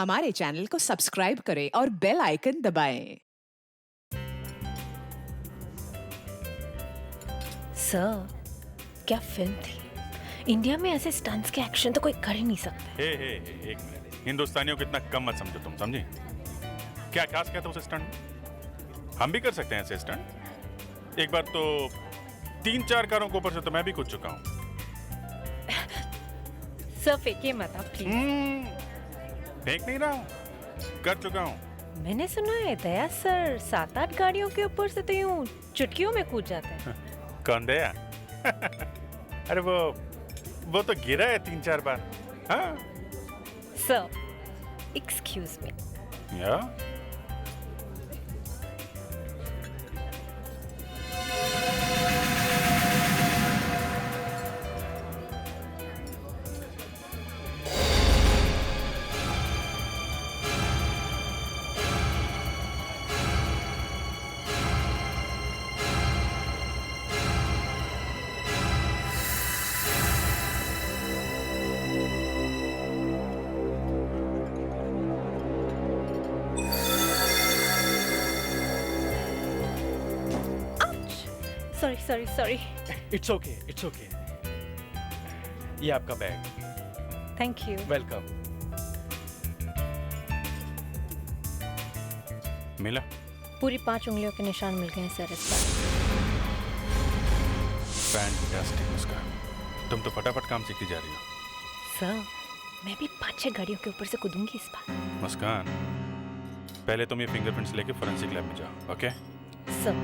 हमारे चैनल को सब्सक्राइब करें और बेल आइकन दबाएं। सर, क्या फिल्म थी। इंडिया में ऐसे स्टंट्स के एक्शन तो कोई कर ही नहीं सकता। हे एक मिनट, हिंदुस्तानियों को इतना कम मत समझो तुम, समझी? क्या खास क्या था उस स्टंट? हम भी कर सकते हैं ऐसे स्टंट। एक बार तो 3-4 कारों के ऊपर से तो मैं भी कूद चुका हूँ। सर फेंकिए मत आप प्लीज। फेंक नहीं रहा हूँ, कर चुका हूँ। मैंने सुना है दया सर 7-8 गाड़ियों के ऊपर से तो यूं चुटकियों में कूद जाते हैं। कौन दया? अरे वो तो गिरा है 3-4 बार। हाँ सर, एक्सक्यूज मी। या सॉरी। It's okay. ये आपका बैग। Thank you. वेलकम। मिला? पूरी 5 उंगलियों के निशान मिल गए हैं सर इस बार। फैंटास्टिक मुस्कान, तुम तो फटाफट काम सीखती जा रही हो। सर, मैं भी 5-6 गाड़ियों के ऊपर से कूदूंगी इस बार। मुस्कान, पहले तुम ये फिंगरप्रिंट्स लेके फोरेंसिक लैब में जाओ, ओके? सर,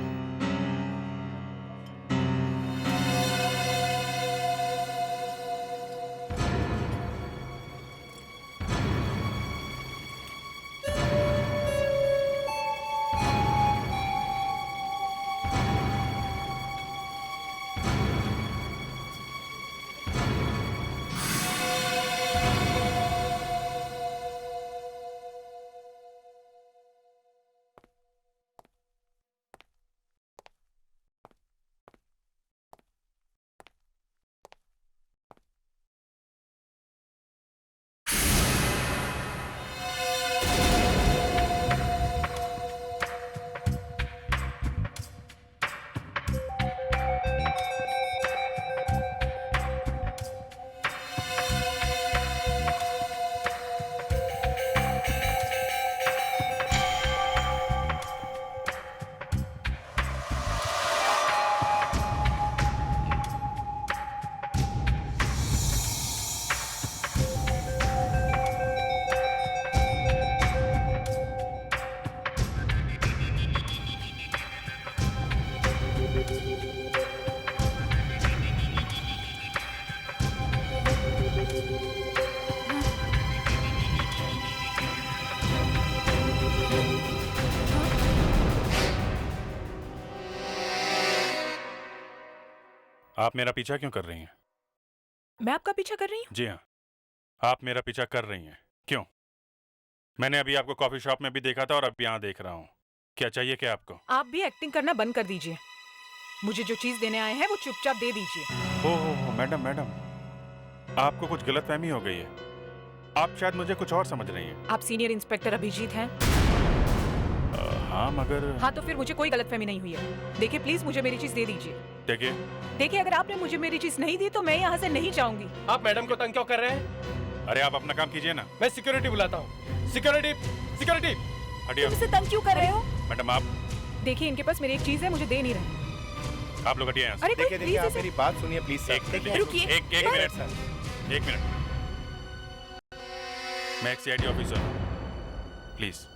आप मेरा पीछा क्यों कर रही हैं? मैं आपका पीछा कर रही हूँ? जी हाँ, आप मेरा पीछा कर रही हैं। क्यों? मैंने अभी आपको कॉफी शॉप में भी देखा था और अब यहाँ देख रहा हूँ। क्या चाहिए क्या आपको? आप भी एक्टिंग करना बंद कर दीजिए। मुझे जो चीज देने आए हैं वो चुपचाप दे दीजिए। हो मैडम, आपको कुछ गलतफहमी हो गई है। आप शायद मुझे कुछ और समझ रही हैं। आप सीनियर इंस्पेक्टर अभिजीत हैं? हाँ मगर हाँ तो फिर मुझे कोई गलतफहमी नहीं हुई है। देखिए प्लीज मुझे मेरी चीज दे दीजिए। देखिए अगर आपने मुझे मेरी चीज नहीं दी तो मैं यहाँ से नहीं जाऊंगी। आप मैडम को तंग क्यों कर रहे हैं? अरे आप अपना काम कीजिए ना। मैं सिक्योरिटी बुलाता हूँ। सिक्योरिटी। हटिए। मुझसे तंग क्यों कर रहे हो? मैडम आप देखिए इनके पास मेरी एक चीज है, मुझे दे नहीं रहे। आप लोग हटिए यहाँ से। अरे कोई देखिए प्लीज आप मेरी बात सुनिए प्लीज सर। एक मिनट, रुकिए। एक मिनट। मैं एक सीआईडी ऑफिसर हूँ, प्लीज।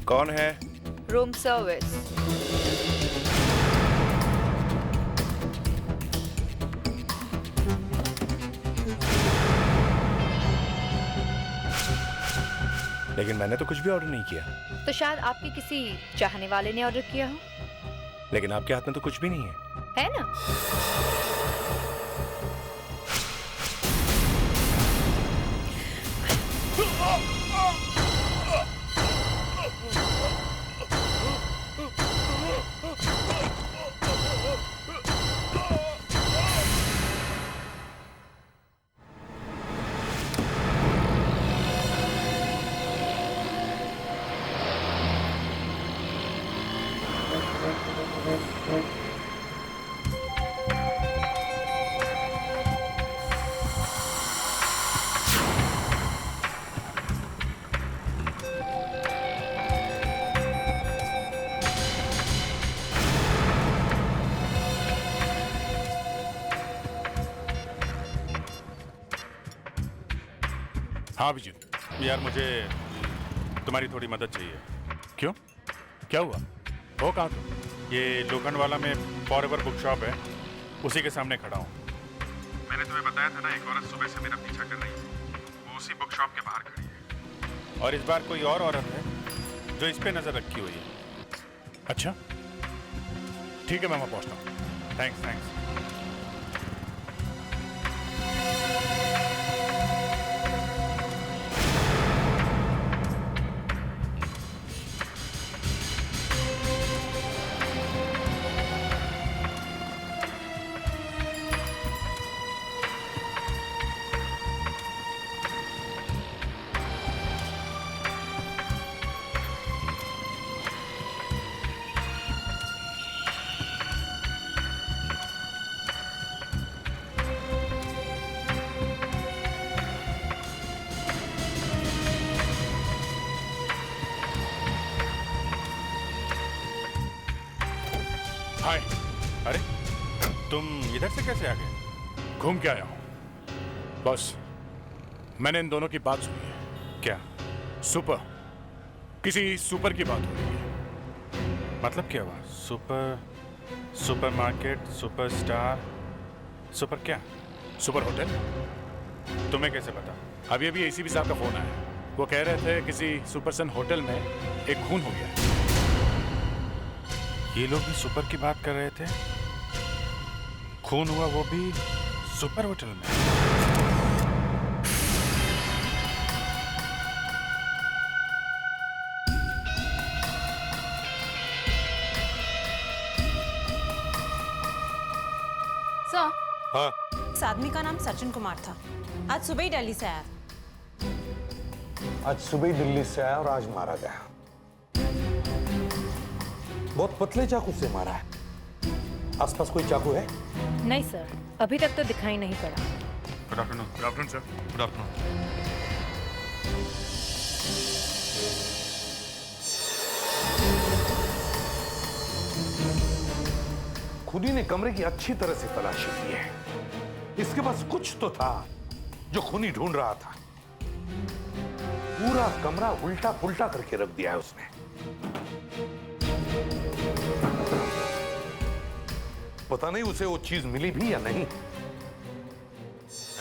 कौन है? Room service. लेकिन मैंने तो कुछ भी ऑर्डर नहीं किया। तो शायद आपके किसी चाहने वाले ने ऑर्डर किया हो। लेकिन आपके हाथ में तो कुछ भी नहीं है। है ना? हाँ अभिजीत। यार मुझे तुम्हारी थोड़ी मदद चाहिए। क्यों, क्या हुआ? हो कहाँ तुम? ये लोखंडवाला में फॉरएवर बुक शॉप है, उसी के सामने खड़ा हूँ। मैंने तुम्हें बताया था ना, एक औरत सुबह से मेरा पीछा कर रही है। वो उसी बुक शॉप के बाहर खड़ी है, और इस बार कोई और औरत है जो इस पे नजर रखी हुई है। अच्छा ठीक है, मैं वहाँ पहुँचता हूँ। Thanks thanks. हाय, अरे तुम इधर से कैसे आ गए? घूम के आया हूँ। बस मैंने इन दोनों की बात सुनी है। क्या सुपर, किसी सुपर की बात हो रही है। मतलब क्या हुआ? सुपरमार्केट, सुपरस्टार, सुपर क्या? Super hotel. तुम्हें कैसे पता? अभी अभी एसीपी साहब का फोन आया। वो कह रहे थे किसी सुपरसन होटल में एक खून हो गया है। ये लोग भी सुपर की बात कर रहे थे? खून हुआ, वो भी सुपर होटल में? सर, हाँ। इस आदमी का नाम सचिन कुमार था। आज सुबह ही दिल्ली से आया। आज सुबह ही दिल्ली से आया और आज मारा गया। बहुत पतले चाकू से मारा है। आसपास कोई चाकू है? नहीं सर, अभी तक तो दिखाई नहीं पड़ा। Good afternoon. Good afternoon sir. Good afternoon. खुदी ने कमरे की अच्छी तरह से तलाशी की है। इसके पास कुछ तो था जो खूनी ढूंढ रहा था। पूरा कमरा उल्टा पुल्टा करके रख दिया है उसने। पता नहीं उसे वो चीज मिली भी या नहीं।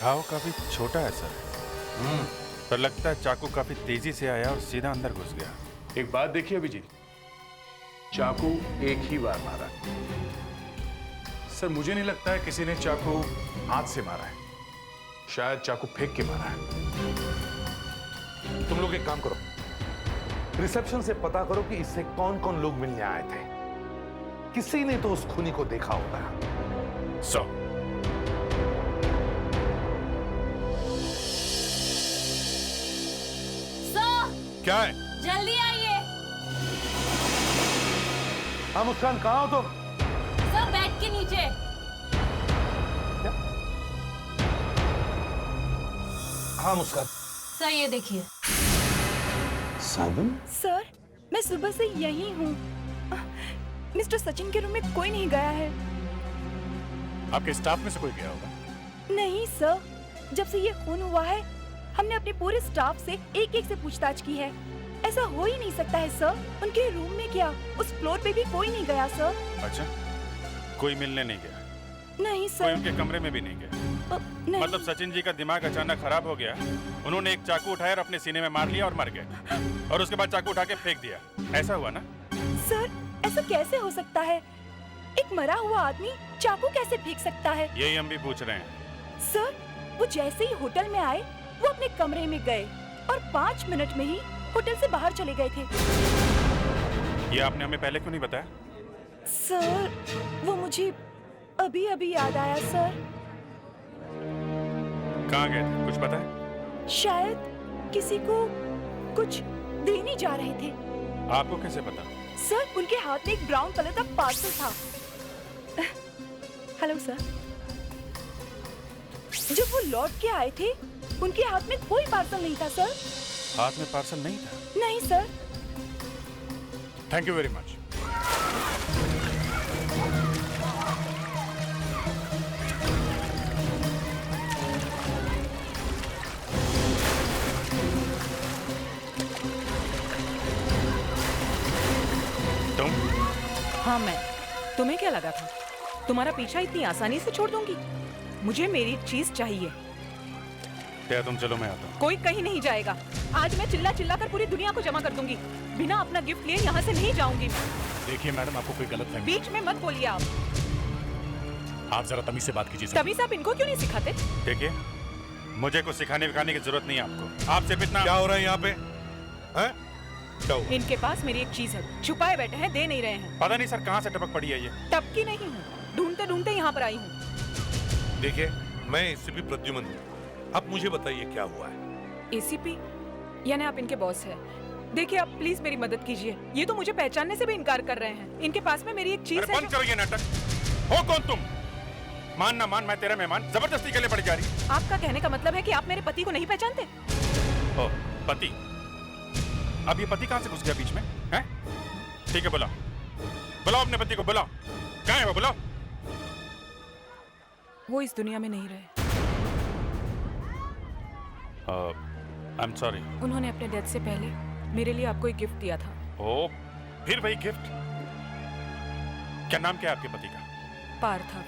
घाव काफी छोटा है सर, पर लगता है चाकू काफी तेजी से आया और सीधा अंदर घुस गया। एक बात देखिए अभिजीत, चाकू एक ही बार मारा। सर मुझे नहीं लगता है किसी ने चाकू हाथ से मारा है, शायद चाकू फेंक के मारा है। तुम लोग एक काम करो, रिसेप्शन से पता करो कि इससे कौन कौन लोग मिलने आए थे। किसी ने तो उस खूनी को देखा होगा। सो सर, क्या है? जल्दी आइए। हाँ मुस्कान, कहाँ हो तुम? सर, बेड के नीचे। हाँ मुस्कान। सर, ये देखिए। साबुन? सर, मैं सुबह से यही हूँ। मिस्टर सचिन के रूम में कोई नहीं गया है। आपके स्टाफ में से कोई गया होगा। नहीं सर, जब से ये खून हुआ है हमने अपने पूरे स्टाफ से एक एक से पूछताछ की है। ऐसा हो ही नहीं सकता है सर। उनके रूम में क्या, उस फ्लोर पे भी कोई नहीं गया सर। अच्छा, कोई मिलने नहीं गया? नहीं कोई सर। उनके कमरे में भी नहीं गया? नहीं। मतलब सचिन जी का दिमाग अचानक खराब हो गया, उन्होंने एक चाकू उठाया और अपने सीने में मार लिया और मर गए, और उसके बाद चाकू उठा के फेंक दिया, ऐसा हुआ ना? सर, ऐसा कैसे हो सकता है? एक मरा हुआ आदमी चाकू कैसे फेंक सकता है? यही हम भी पूछ रहे हैं। सर, वो जैसे ही होटल में आए वो अपने कमरे में गए और 5 मिनट में ही होटल से बाहर चले गए थे। ये आपने हमें पहले क्यों नहीं बताया? सर, वो मुझे अभी अभी याद आया सर। कहाँ गए थे, कुछ पता है? शायद किसी को कुछ देने जा रहे थे। आपको कैसे पता? सर, उनके हाथ में एक ब्राउन कलर का पार्सल था। Hello sir. जब वो लौट के आए थे उनके हाथ में कोई पार्सल नहीं था सर। हाथ में पार्सल नहीं था? नहीं sir. Thank you very much. हाँ मैं। तुम्हें क्या लगा था तुम्हारा पीछा इतनी आसानी से छोड़ दूंगी? मुझे मेरी चीज चाहिए। क्या तुम चलो, मैं आता हूँ। कोई कहीं नहीं जाएगा। आज मैं चिल्ला चिल्ला कर पूरी दुनिया को जमा कर दूंगी। बिना अपना गिफ्ट लिए यहाँ से नहीं जाऊंगी मैं। देखिए मैडम, आपको कोई गलत फहमी। बीच में मत बोलिए आप। आप जरा तमीज से बात कीजिए। तभी से आप इनको क्यों नहीं सिखाते? देखिए, मुझे कुछ सिखाने विखाने की जरूरत नहीं है आपको। आप सिर्फ इतना। क्या हो रहा है यहाँ पे? हैं? क्या हुआ? इनके पास मेरी एक चीज है, छुपाए बैठे हैं, दे नहीं रहे हैं। पता नहीं सर कहाँ से टपक पड़ी है ये। टपकी नहीं हूँ, ढूंढते ढूंढते यहाँ पर आई हूँ। देखिए, मैं एसीपी प्रद्युमन हूँ। अब मुझे बताइए क्या हुआ है? एसीपी यानी आप इनके बॉस हैं। देखिए आप प्लीज मेरी मदद कीजिए। ये तो मुझे पहचानने से भी इनकार कर रहे हैं। इनके पास में मेरी एक चीज है। बंद करो ये नाटक। हो कौन तुम? मान ना मान, मैं तेरा मेहमान, जबरदस्ती के लिए पड़ जा रही। आपका कहने का मतलब है कि आप मेरे पति को नहीं पहचानते? ओ, पति? अब ये पति कहाँ से घुस गया बीच में? हैं? ठीक है, बुलाओ बुलाओ अपने पति को, बुलाओ। कहाँ है वो? बुलाओ। वो इस दुनिया में नहीं रहे। I am sorry. उन्होंने अपने डेथ से पहले मेरे लिए आपको एक गिफ्ट दिया था। ओ, फिर वही गिफ्ट? क्या नाम क्या है आपके पति का? पार्थव।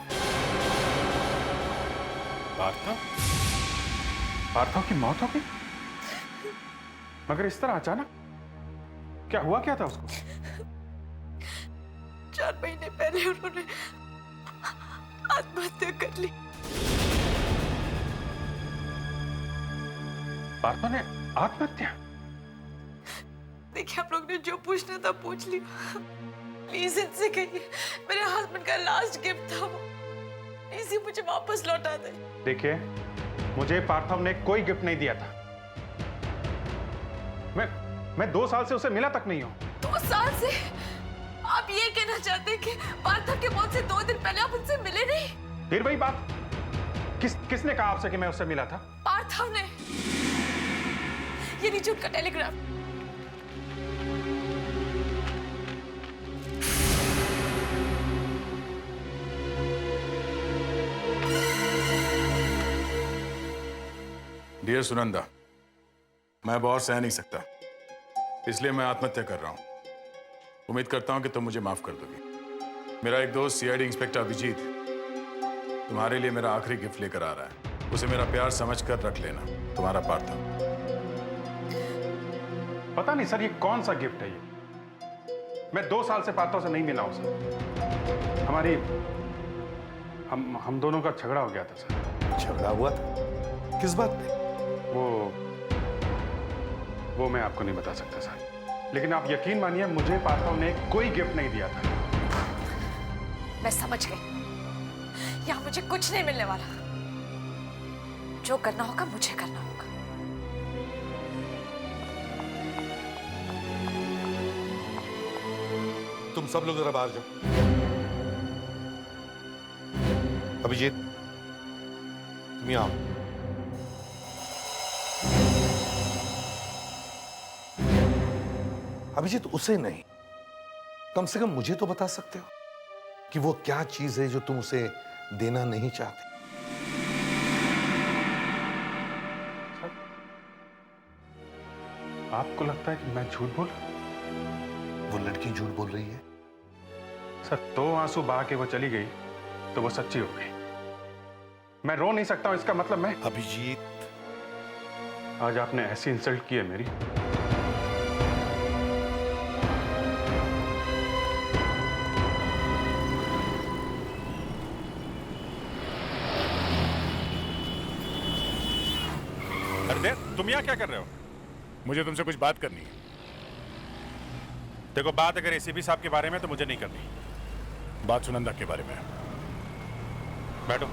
पार्थव? पार्थव की मौत हो गई? मगर इस तरह अचानक? क्या हुआ क्या था उसको? 4 महीने पहले उन्होंने आत्महत्या कर ली। पार्थव ने आत्महत्या? देखिए, आप लोग ने जो पूछना था पूछ लिया। प्लीज इनसे कहिए मेरे हस्बैंड का लास्ट गिफ्ट था वो। प्लीज मुझे वापस लौटा दे। देखिए, मुझे पार्थव ने कोई गिफ्ट नहीं दिया था। मैं 2 साल से उसे मिला तक नहीं हूं। 2 साल से? आप ये कहना चाहते हैं कि पार्थव के मौत से 2 दिन पहले आप उनसे मिले नहीं? फिर वही बात। किसने कहा आपसे कि मैं उससे मिला था? पार्थव ने। ये लीजिए उनका टेलीग्राम। डियर सुनंदा, मैं अब और सह नहीं सकता, इसलिए मैं आत्महत्या कर रहा हूं। उम्मीद करता हूं कि तुम मुझे माफ कर दोगे। मेरा एक दोस्त सीआईडी इंस्पेक्टर अभिजीत तुम्हारे लिए मेरा आखिरी गिफ्ट लेकर आ रहा है। उसे मेरा प्यार समझकर रख लेना। तुम्हारा पार्थव। पता नहीं सर, ये कौन सा गिफ्ट है ये? मैं 2 साल से पार्थव से नहीं मिला हूं सर। हम दोनों का झगड़ा हो गया था सर। झगड़ा हुआ था? किस बात पे? वो मैं आपको नहीं बता सकता सर, लेकिन आप यकीन मानिए मुझे पार्थव ने कोई गिफ्ट नहीं दिया था। मैं समझ गई, यहाँ मुझे कुछ नहीं मिलने वाला। जो करना होगा मुझे करना होगा। तुम सब लोग जरा बाहर जाओ। अभिजीत, तुम यहाँ आओ। अभिजीत, उसे नहीं, कम से कम मुझे तो बता सकते हो कि वो क्या चीज है जो तुम उसे देना नहीं चाहते। आपको लगता है कि मैं झूठ बोल रहा हूं? वो लड़की झूठ बोल रही है सर। 2 आंसू बहा के वो चली गई तो वो सच्ची हो गई। मैं रो नहीं सकता हूं, इसका मतलब मैं। अभिजीत, आज आपने ऐसी इंसल्ट की है मेरी। अरे तुम यहाँ क्या कर रहे हो? मुझे तुमसे कुछ बात करनी है। देखो, बात अगर एसीपी साहब के बारे में तो मुझे नहीं करनी। बात सुनंदा के बारे में। बैठो।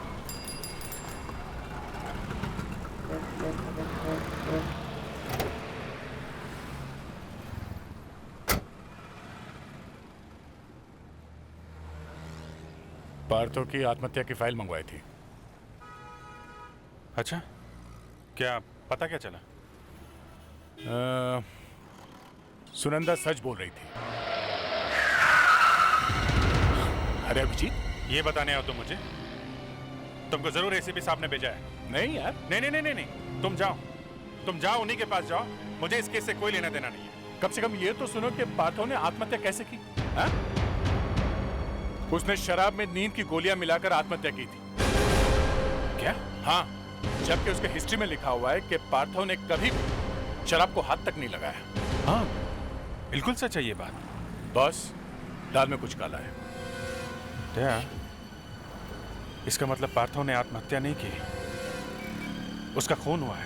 पार्थव की आत्महत्या की फाइल मंगवाई थी। अच्छा, क्या पता क्या चला? सुनंदा सच बोल रही थी। अरे अभिजीत, ये बताने आओ तुम मुझे? तुमको जरूर एसीपी साहब ने भेजा है? नहीं यार। नहीं, तुम जाओ उन्हीं के पास जाओ। मुझे इस केस से कोई लेना देना नहीं है। कम से कम ये तो सुनो कि पार्थव ने आत्महत्या कैसे की। उसने शराब में नींद की गोलियां मिलाकर आत्महत्या की थी। क्या? हाँ, जबकि उसके हिस्ट्री में लिखा हुआ है कि पार्थो ने कभी भी शराब को हाथ तक नहीं लगाया। हाँ, बिल्कुल सच है ये बात। बॉस, दाल में कुछ काला है। क्या? इसका मतलब पार्थो ने आत्महत्या नहीं की, उसका खून हुआ है।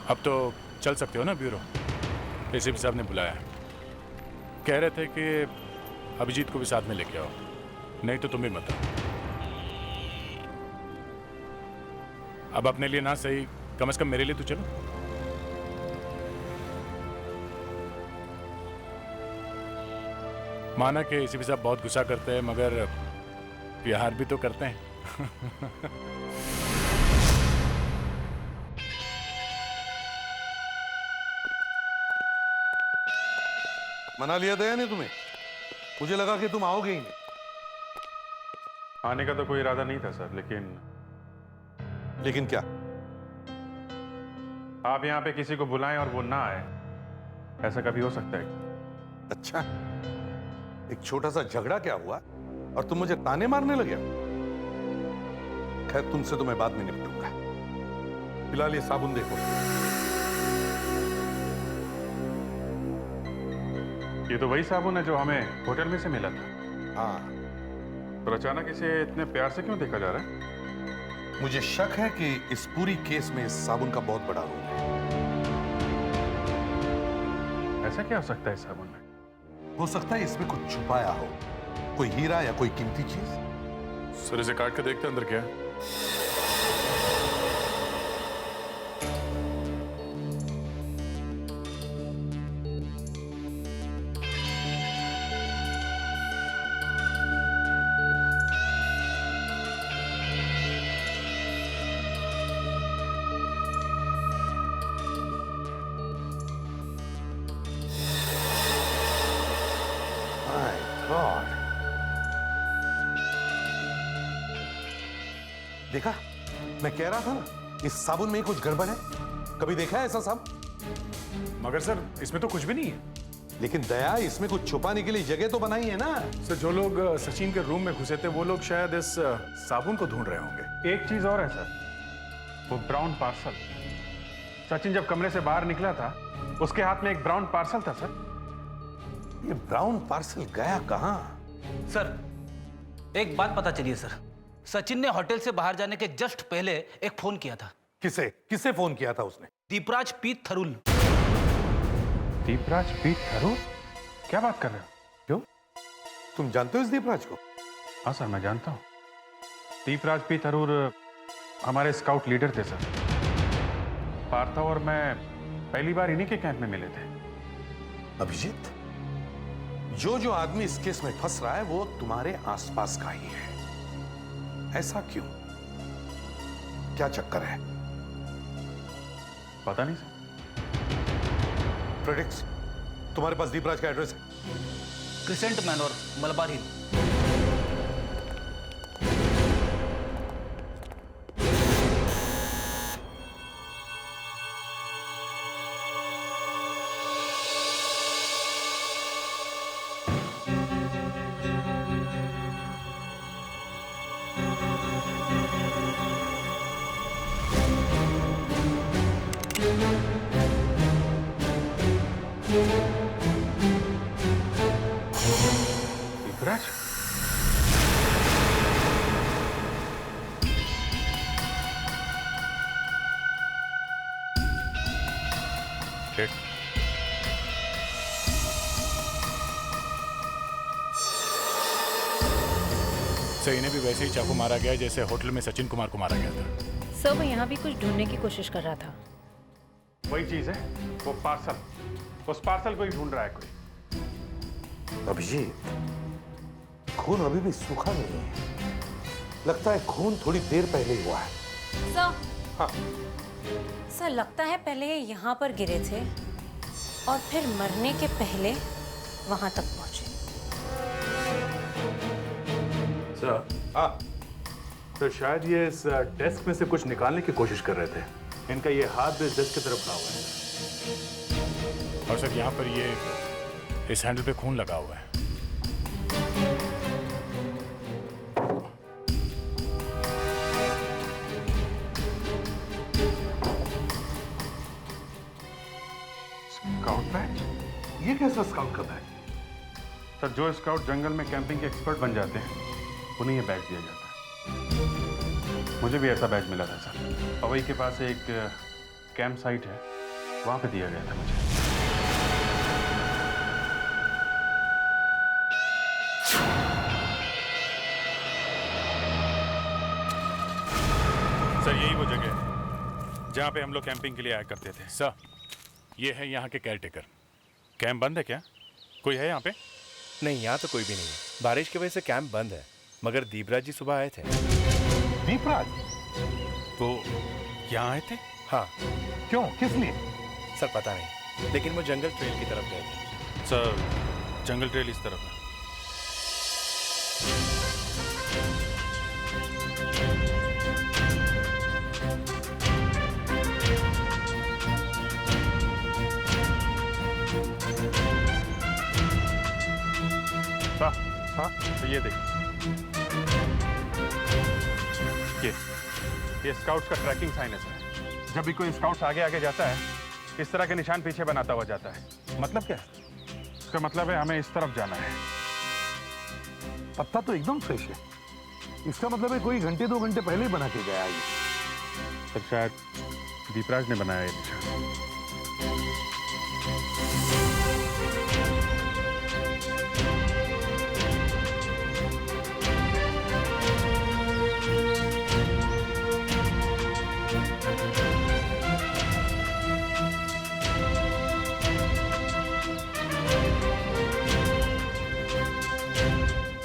अब तो चल सकते हो ना ब्यूरो? एसीपी साहब ने बुलाया। कह रहे थे कि अभिजीत को भी साथ में लेके आओ, नहीं तो तुम भी मत आओ। अब अपने लिए ना सही, कम से कम मेरे लिए तो चलो। माना कि एसीपी साहब बहुत गुस्सा करते हैं, मगर प्यार भी तो करते हैं। मना लिया था या नहीं तुम्हें? मुझे लगा कि तुम आओगे ही नहीं। आने का तो कोई इरादा नहीं था सर, लेकिन क्या? आप यहाँ पे किसी को बुलाएं और वो ना आए, ऐसा कभी हो सकता है? अच्छा, एक छोटा सा झगड़ा क्या हुआ और तुम मुझे ताने मारने लगे? खैर, तुमसे तो मैं बाद में निपटूंगा। फिलहाल ये साबुन देखो। ये तो वही साबुन है जो हमें होटल में से मिला था। हाँ, पर अचानक इसे इतने प्यार से क्यों देखा जा रहा है? मुझे शक है कि इस पूरी केस में इस साबुन का बहुत बड़ा रोल है। ऐसा क्या हो सकता है इस साबुन में? हो सकता है इसमें कुछ छुपाया हो, कोई हीरा या कोई कीमती चीज। सर, इसे काट के देखते अंदर क्या है। देखा, मैं कह रहा था ना, इस साबुन में ही कुछ गड़बड़ है। कभी देखा है ऐसा साबुन? मगर सर, इसमें तो कुछ भी नहीं है। लेकिन दया, इसमें कुछ छुपाने के लिए जगह तो बनाई है ना। सर, जो लोग सचिन के रूम में घुसे थे, वो लोग शायद इस साबुन को ढूंढ रहे होंगे। एक चीज और है सर, वो ब्राउन पार्सल। सचिन जब कमरे से बाहर निकला था, उसके हाथ में एक ब्राउन पार्सल था सर। ये ब्राउन पार्सल गया कहां? सर, एक बात पता चली है सर। सचिन ने होटल से बाहर जाने के जस्ट पहले एक फोन किया था। किसे किसे फोन किया था उसने? दीपराज पी थरूल। दीपराज पी थरूल? क्या बात कर रहे हो? क्यों? तुम जानते हो इस दीपराज को? हाँ सर, मैं जानता हूँ। दीपराज पी थरूर हमारे स्काउट लीडर थे सर। पार्था और मैं पहली बार इन्हीं के कैंप में मिले थे। अभिजीत, जो आदमी इस केस में फंस रहा है वो तुम्हारे आसपास का ही है। ऐसा क्यों? क्या चक्कर है? पता नहीं सर। प्रेडिक्स, तुम्हारे पास दीपराज का एड्रेस है? क्रिसेंट मैनोर, मलबार हिल। दीपराज? ठीक। सर, इन्हें भी वैसे ही चाकू मारा गया जैसे होटल में सचिन कुमार को मारा गया था। सर, वो यहाँ भी कुछ ढूंढने की कोशिश कर रहा था। वही चीज है, वो पार्सल। उस पार्सल को ही ढूंढ रहा है कोई। अभिजीत, खून अभी भी सूखा नहीं है। लगता है खून थोड़ी देर पहले ही हुआ है। सर, हाँ, सर लगता है पहले ये यहाँ पर गिरे थे और फिर मरने के पहले वहां तक पहुंचे। सर, हाँ, तो शायद ये इस डेस्क में से कुछ निकालने की कोशिश कर रहे थे। इनका ये हाथ भी इस डेस्क की तरफ बढ़ा हुआ है। और सर यहाँ पर ये इस हैंडल पे खून लगा हुआ है। Scout batch? ये कैसा स्काउट का बैच? सर, जो स्काउट जंगल में कैंपिंग के एक्सपर्ट बन जाते हैं उन्हें ये बैच दिया जाता है। मुझे भी ऐसा बैच मिला था सर। पवई के पास एक कैंप साइट है, वहां पे दिया गया था मुझे। सर, यही वो जगह है जहाँ पे हम लोग कैंपिंग के लिए आया करते थे। सर, ये है यहाँ के केयरटेकर। कैंप बंद है क्या? कोई है यहाँ पे? नहीं, यहाँ तो कोई भी नहीं है। बारिश की वजह से कैंप बंद है, मगर दीपराज जी सुबह आए थे। दीपराज? वो यहाँ आए थे? हाँ। क्यों? किस लिए? सर पता नहीं, लेकिन वो जंगल ट्रेल की तरफ गए थे। सर, जंगल ट्रेल इस तरफ है। हाँ, तो ये देखिए, ये स्काउट्स का ट्रैकिंग साइन है सर। जब भी कोई स्काउट्स आगे आगे जाता है, इस तरह के निशान पीछे बनाता हुआ जाता है। मतलब क्या है? इसका मतलब है हमें इस तरफ जाना है। पत्ता तो एकदम फ्रेश है। इसका मतलब है कोई घंटे 2 घंटे पहले ही बना के गया ये। सर, शायद दीपराज ने बनाया ये निशान।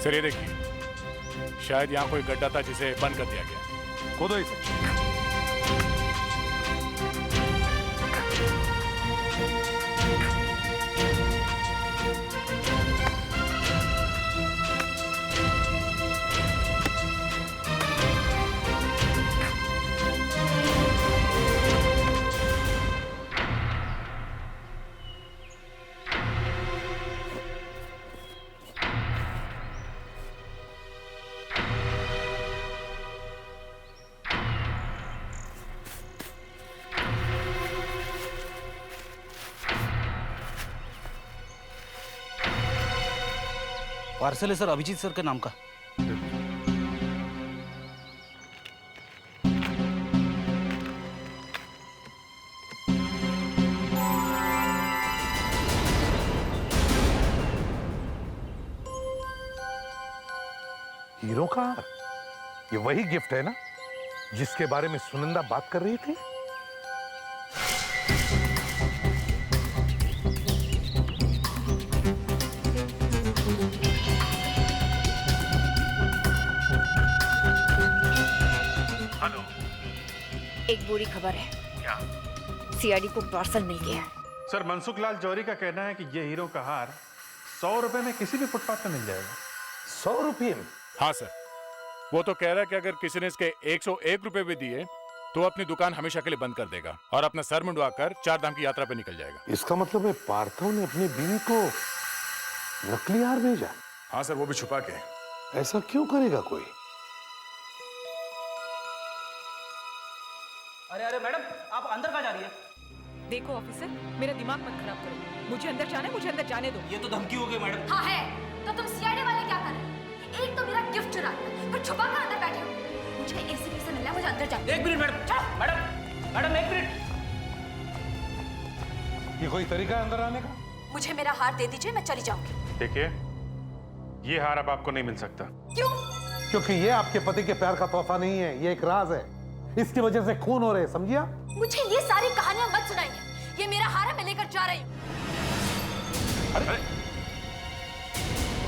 सर, ये देखिए, शायद यहाँ कोई गड्ढा था जिसे बंद कर दिया गया। खोदो इसे। पार्सल है सर, अभिजीत सर के नाम का। हीरो का हार? ये वही गिफ्ट है ना जिसके बारे में सुनंदा बात कर रही थी? एक बुरी खबर है। क्या? सीआईडी को पार्सल मिल गया है। सर, मनसुख लाल जौहरी का कहना है कि ये हीरो का हार 100 रुपए में किसी भी फुटपाथ पे मिल जाएगा। 100 रुपये में? हाँ सर, वो तो कह रहा है कि अगर किसी ने इसके 101 रुपए भी दिए तो वो अपनी दुकान हमेशा के लिए बंद कर देगा और अपना सर मुंडवाकर 4 धाम की यात्रा पे निकल जाएगा। इसका मतलब है पार्थव ने अपनी बीवी को नकली हार भेजा? हाँ सर, वो भी छुपा के। ऐसा क्यों करेगा कोई? अरे अरे मैडम, आप अंदर कहाँ जा रही है? देखो ऑफिसर, मेरा दिमाग मत खराब करो। मुझे अंदर जाना है, मुझे अंदर जाने दो। ये तो धमकी हो गई मैडम। हाँ है, तो तुम सीआईडी वाले क्या कर रहे हो? एक तो मेरा गिफ्ट चुरा लिया, फिर छुपा कर अंदर बैठे हो। मुझे एसीपी से मिलना है, मुझे अंदर जाना है। 1 मिनट मैडम। चलो। Madam 1 minute. ये कोई तरीका है अंदर आने का? मुझे मेरा हार दे दीजिए, मैं चली जाऊंगी। देखिए, ये हार अब आपको नहीं मिल सकता। क्यों? क्योंकि ये आपके पति के प्यार का तोहफा नहीं है, ये एक राज है। इसकी वजह से खून हो रहे, समझिया? मुझे ये सारी कहानियां मत सुनाइए। ये मेरा हार है, मैं लेकर जा रही हूँ। अरे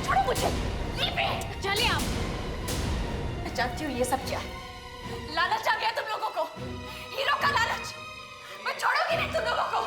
छोड़ो मुझे। चलिए आप। मैं जानती हूँ ये सब क्या है। लालच आ गया तुम लोगों को, हीरो का लालच। मैं छोड़ूंगी नहीं तुम लोगों को।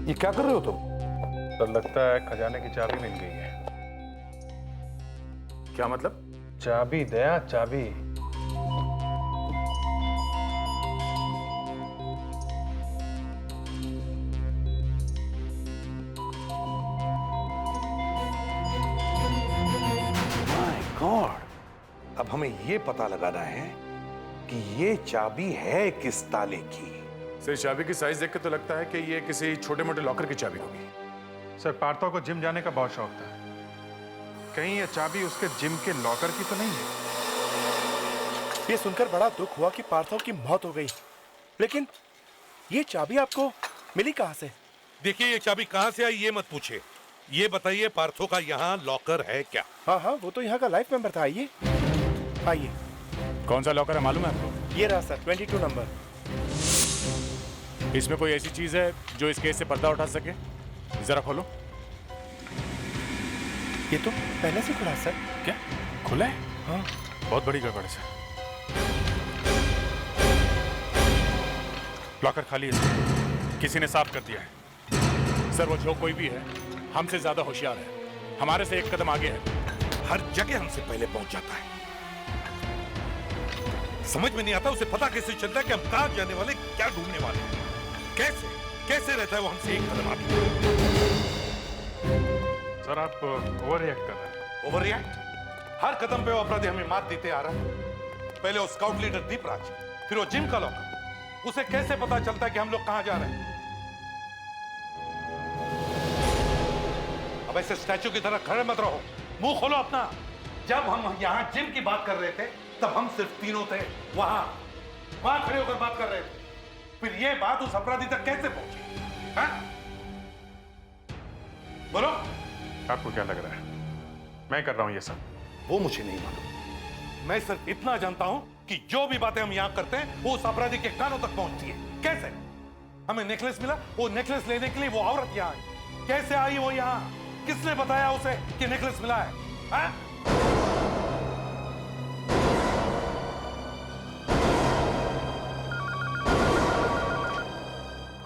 ये क्या कर रहे हो तुम? सर लगता है खजाने की चाबी मिल गई है। क्या मतलब? चाबी दया, चाबी। माय गॉड, अब हमें ये पता लगाना है कि ये चाबी है किस ताले की। सर चाबी की साइज देख के तो लगता है कि ये किसी छोटे मोटे लॉकर की चाबी होगी। सर पार्थो को जिम जाने का बहुत शौक था, कहीं ये चाबी उसके जिम के लॉकर की तो नहीं है? ये सुनकर बड़ा दुख हुआ कि पार्थो की मौत हो गई, लेकिन ये चाबी आपको मिली कहाँ से? देखिए ये चाबी कहाँ से आई ये मत पूछे, ये बताइए पार्थो का यहाँ लॉकर है क्या? हाँ हाँ, वो तो यहाँ का लाइफ मेंबर था। आइए आइए। कौन सा लॉकर है मालूम है आपको? ये रहा सर, 22 नंबर। इसमें कोई ऐसी चीज है जो इस केस से पर्दा उठा सके? जरा खोलो। ये तो पहले से खुला है सर। क्या खुला है? हाँ। बहुत बड़ी गड़बड़ है सर। लॉकर खाली है सर, किसी ने साफ कर दिया है। सर वो जो कोई भी है हमसे ज्यादा होशियार है, हमारे से एक कदम आगे है। हर जगह हमसे पहले पहुंच जाता है। समझ में नहीं आता उसे पता कैसे चलता है कि हम कहां जाने वाले, क्या ढूंढने वाले हैं। कैसे कैसे रहता है वो हमसे एक कदम आगे। सर आप ओवर रिएक्ट कर रहे हैं। Over react? हर कदम पे वो अपराधी हमें मात देते आ रहा है। पहले वो स्काउट लीडर दीपराज, फिर वो जिम का लॉकर। उसे कैसे पता चलता है कि हम लोग कहां जा रहे हैं? अब ऐसे स्टैचू की तरह खड़े मत रहो, मुंह खोलो अपना। जब हम यहां जिम की बात कर रहे थे तब हम सिर्फ तीनों थे, वहां खड़े होकर बात कर रहे थे। फिर ये बात उस अपराधी तक कैसे पहुंची? हाँ? बोलो। आपको क्या लग रहा है मैं कर रहा हूं ये सब? वो मुझे नहीं मालूम, मैं सिर्फ इतना जानता हूं कि जो भी बातें हम यहां करते हैं वो उस अपराधी के कानों तक पहुंचती है। कैसे? हमें नेकलेस मिला, वो नेकलेस लेने के लिए वो औरत यहां आई। कैसे आई वो यहां? किसने बताया उसे कि नेकलेस मिला है? हाँ?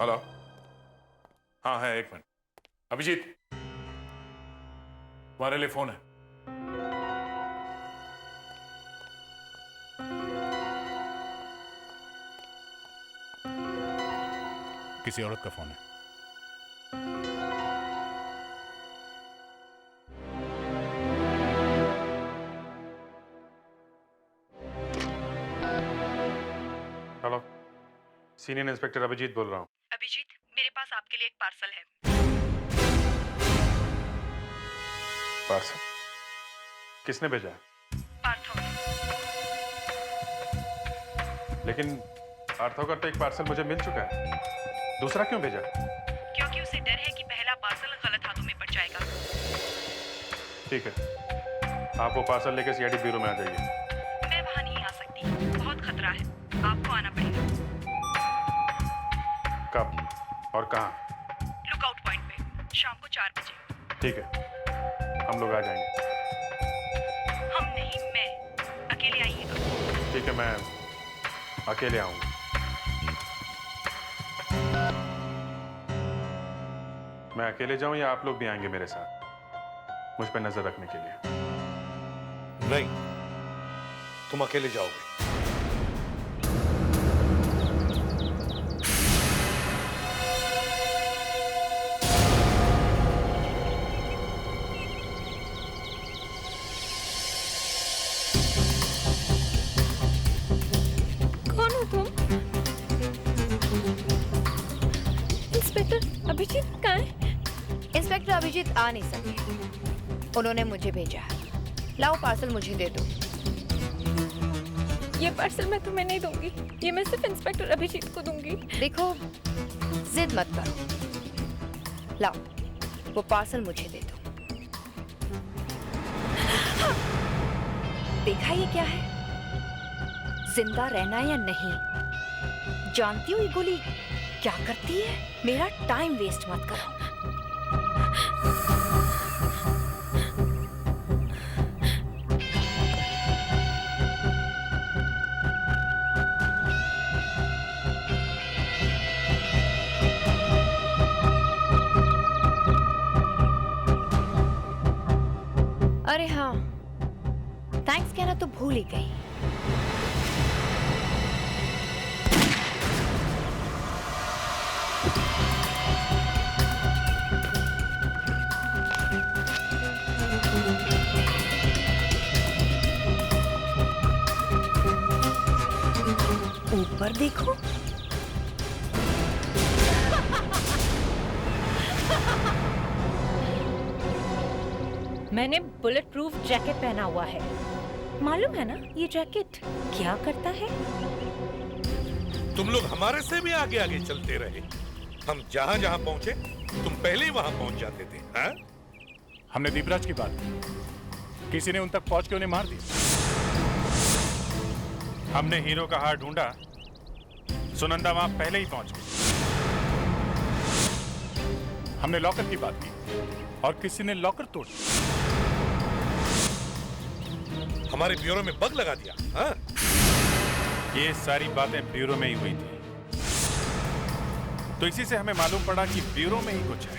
हेलो। हाँ है, एक मिनट। अभिजीत तुम्हारे लिए फोन है। किसी औरत का फोन है। हेलो, सीनियर इंस्पेक्टर अभिजीत बोल रहा हूँ। अभिजीत, मेरे पास आपके लिए एक पार्सल है। पार्सल? किसने भेजा है? पार्थो ने। लेकिन पार्थो का तो एक पार्सल मुझे मिल चुका है, दूसरा क्यों भेजा? क्योंकि उसे डर है कि पहला पार्सल गलत हाथों में पड़ जाएगा। ठीक है, आप वो पार्सल लेकर सीआईडी ब्यूरो में आ जाइए। मैं वहां नहीं आ सकती, बहुत खतरा है, आपको आना पड़ेगा। कब और कहाँ? लुकआउट पॉइंट पे, शाम को 4 बजे। ठीक है, हम लोग आ जाएंगे। हम नहीं, मैं। अकेले आइएगा। ठीक है, मैं अकेले आऊंगा। मैं अकेले जाऊं या आप लोग भी आएंगे मेरे साथ मुझ पर नजर रखने के लिए? नहीं, तुम अकेले जाओगे। कौन हो तुम? इंस्पेक्टर अभिजीत कहाँ है? इंस्पेक्टर अभिजीत आ नहीं सके, उन्होंने मुझे भेजा है। लाओ पार्सल मुझे दे दो। ये पार्सल मैं तुम्हें नहीं दूंगी, ये मैं सिर्फ इंस्पेक्टर अभिजीत को दूंगी। देखो, जिद मत करो, लाओ वो पार्सल मुझे दे दो। देखा ये क्या है? जिंदा रहना या नहीं? जानती हो ये गोली क्या करती है? मेरा टाइम वेस्ट मत करो। भूल ही गई। ऊपर देखो। मैंने बुलेट प्रूफ जैकेट पहना हुआ है। मालूम है ना ये जैकेट क्या करता है? तुम लोग हमारे से भी आगे आगे चलते रहे। हम जहां जहां पहुंचे तुम पहले ही वहां पहुंच जाते थे। हाँ? हमने दीपराज की बात की, किसी ने उन तक पहुंच के उन्हें मार दिया। हमने हीरो का हार ढूंढा, सुनंदा वहां पहले ही पहुंच गई। हमने लॉकर की बात की और किसी ने लॉकर तोड़ दिया। हमारे ब्यूरो में बग लगा दिया। हाँ? ये सारी बातें ब्यूरो में ही हुई थी, तो इसी से हमें मालूम पड़ा कि ब्यूरो में ही कुछ है।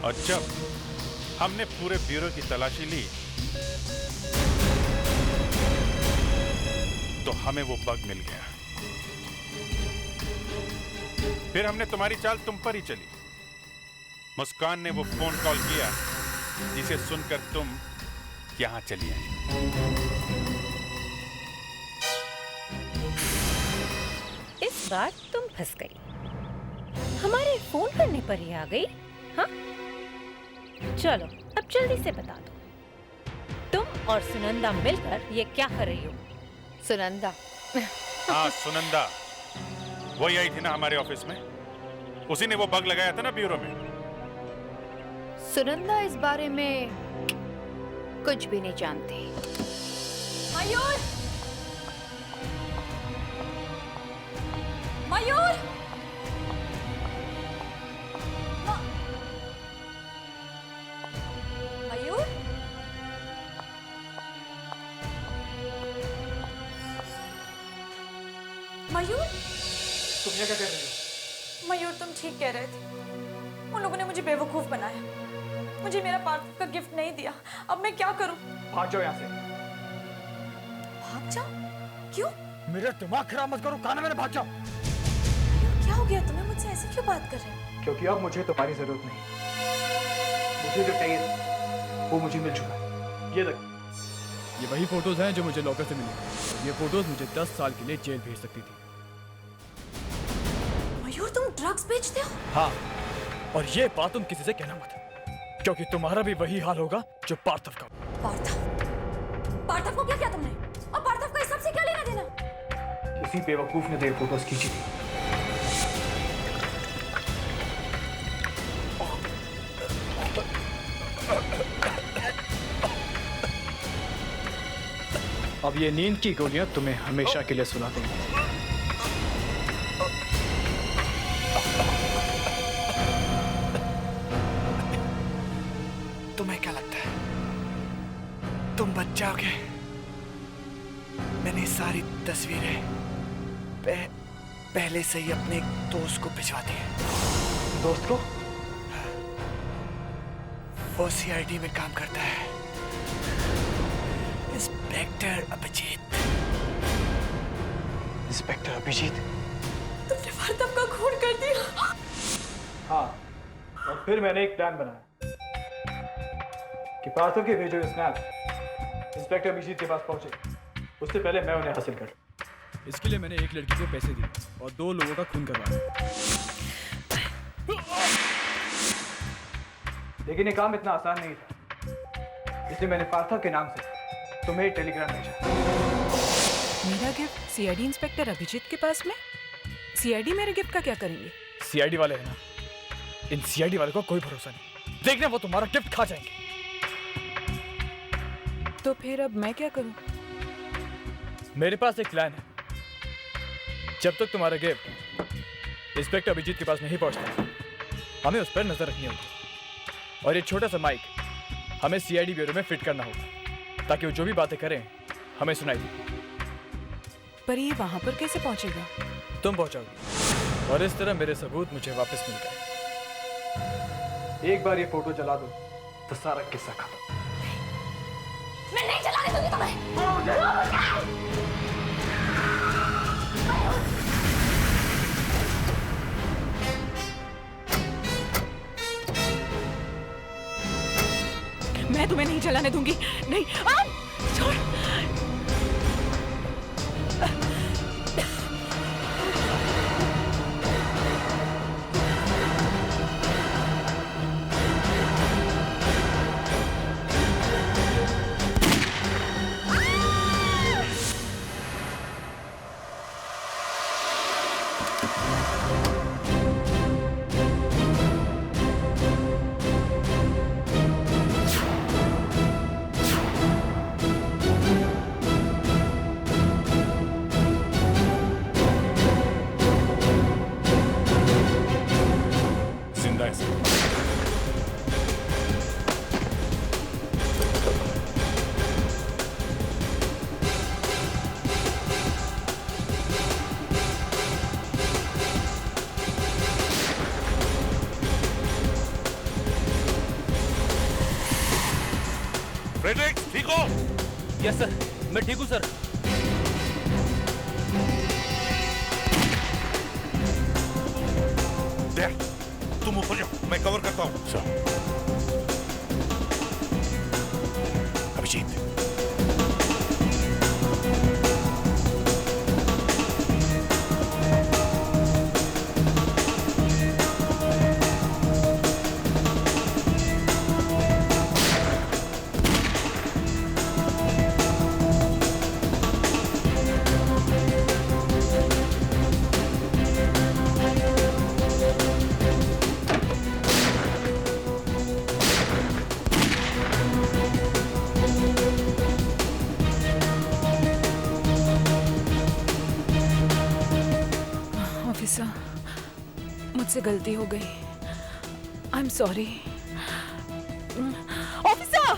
और जब हमने पूरे ब्यूरो की तलाशी ली तो हमें वो बग मिल गया। फिर हमने तुम्हारी चाल तुम पर ही चली। मुस्कान ने वो फोन कॉल किया जिसे सुनकर तुम यहां चली आई। इस बार तुम फंस गई। हमारे फोन करने पर ही आ गई। हाँ, चलो अब जल्दी से बता दो, तुम और सुनंदा मिलकर ये क्या कर रही हो? सुनंदा। हाँ, सुनंदा वही आई थी ना हमारे ऑफिस में। उसी ने वो बग लगाया था ना ब्यूरो में। सुनंदा इस बारे में कुछ भी नहीं जानती। मयूर! मयूर! मयूर? मयूर? तुम क्या कर रही हो? मयूर, तुम ठीक कह रहे थे। उन लोगों ने मुझे बेवकूफ बनाया। मुझे मेरा पार्थ का गिफ्ट नहीं दिया। अब मैं क्या करूं? भाग जाओ यहाँ से। भाग जाओ? क्यों? मेरा दिमाग खराब मत करो, काना मैंने भाग जाओ। क्या हो गया तुम्हें? मुझसे ऐसे क्यों बात कर रहे हो? क्योंकि अब मुझे तुम्हारी जरूरत नहीं। मुझे जो चाहिए वो मुझे मिल चुका है। ये देख, ये वही फोटोज हैं जो मुझे लॉकर से मिली। ये फोटोज मुझे 10 साल के लिए जेल भेज सकती थी। मयूर, तुम ड्रग्स बेचते हो? हाँ, और ये बात तुम किसी से कहना मत, क्योंकि तुम्हारा भी वही हाल होगा जो पार्थव का। पार्थव को क्या किया तुमने? और पार्थव का इस सब से क्या लेना देना? उसी बेवकूफ ने तेरे फोटोज खींची थी। अब ये नींद की गोलियां तुम्हें हमेशा के लिए सुला देंगी। तुम्हें क्या लगता है तुम बच जाओगे? मैंने सारी तस्वीरें पहले से ही अपने एक दोस्त को भिजवा दी है। दोस्त को? वो सीआईडी में काम करता है, इंस्पेक्टर अभिजीत। इंस्पेक्टर अभिजीत? तुमने पार्थव का खून कर दिया? हाँ, और फिर मैंने एक प्लान बनाया कि पार्थव के भेजे हुए स्नैप इंस्पेक्टर अभिजीत के पास पहुंचे, उससे पहले मैं उन्हें हासिल कर। इसके लिए मैंने एक लड़की को पैसे दिए और 2 लोगों का खून करवाया। लेकिन ये काम इतना आसान नहीं था, इसलिए मैंने पार्थव के नाम से तुम्हें एक टेलीग्राम भेजा। मेरा गिफ्ट सीआईडी इंस्पेक्टर अभिजीत के पास में? सीआईडी मेरे गिफ्ट का क्या करेंगे? सीआईडी वाले है ना, इन सीआईडी वाले को कोई भरोसा नहीं। देखना वो तुम्हारा गिफ्ट खा जाएंगे। तो फिर अब मैं क्या करूं? मेरे पास एक प्लान है। जब तक तुम्हारा गिफ्ट इंस्पेक्टर अभिजीत के पास नहीं पहुंचता, हमें उस पर नजर रखनी होगी। और ये छोटा सा माइक हमें सीआईडी ब्यूरो में फिट करना होगा, ताकि वो जो भी बातें करें हमें सुनाई दे। पर ये वहां पर कैसे पहुंचेगा? तुम पहुंचाओगी, और इस तरह मेरे सबूत मुझे वापस मिल गए। एक बार ये फोटो जला दो तो सारा किस्सा खत्म। मैं नहीं चलाने दूंगी तुम्हें। मैं तुम्हें नहीं चलाने दूंगी। नहीं, छोड़। जिंदा है सर। फ्रेडरिक, ठीक हो? यस सर, मैं ठीक हूँ सर। देख, तुम ऊपर जाओ, मैं कवर करता हूँ। सर। अभिजीत। ऑफिसर, मुझसे गलती हो गई। I am sorry. Officer!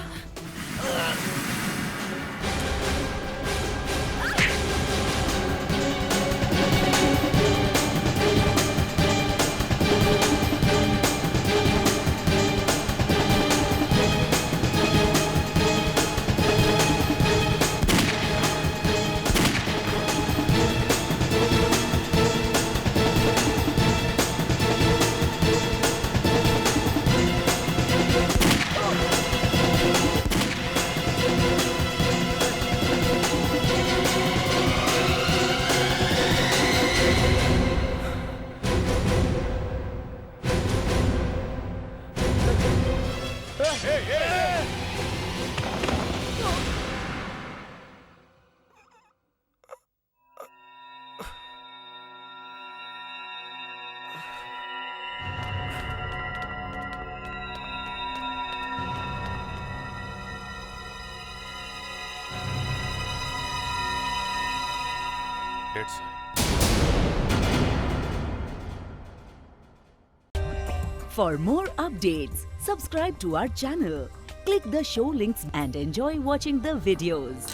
Dead sir. For more updates, subscribe to our channel, click the show links and enjoy watching the videos.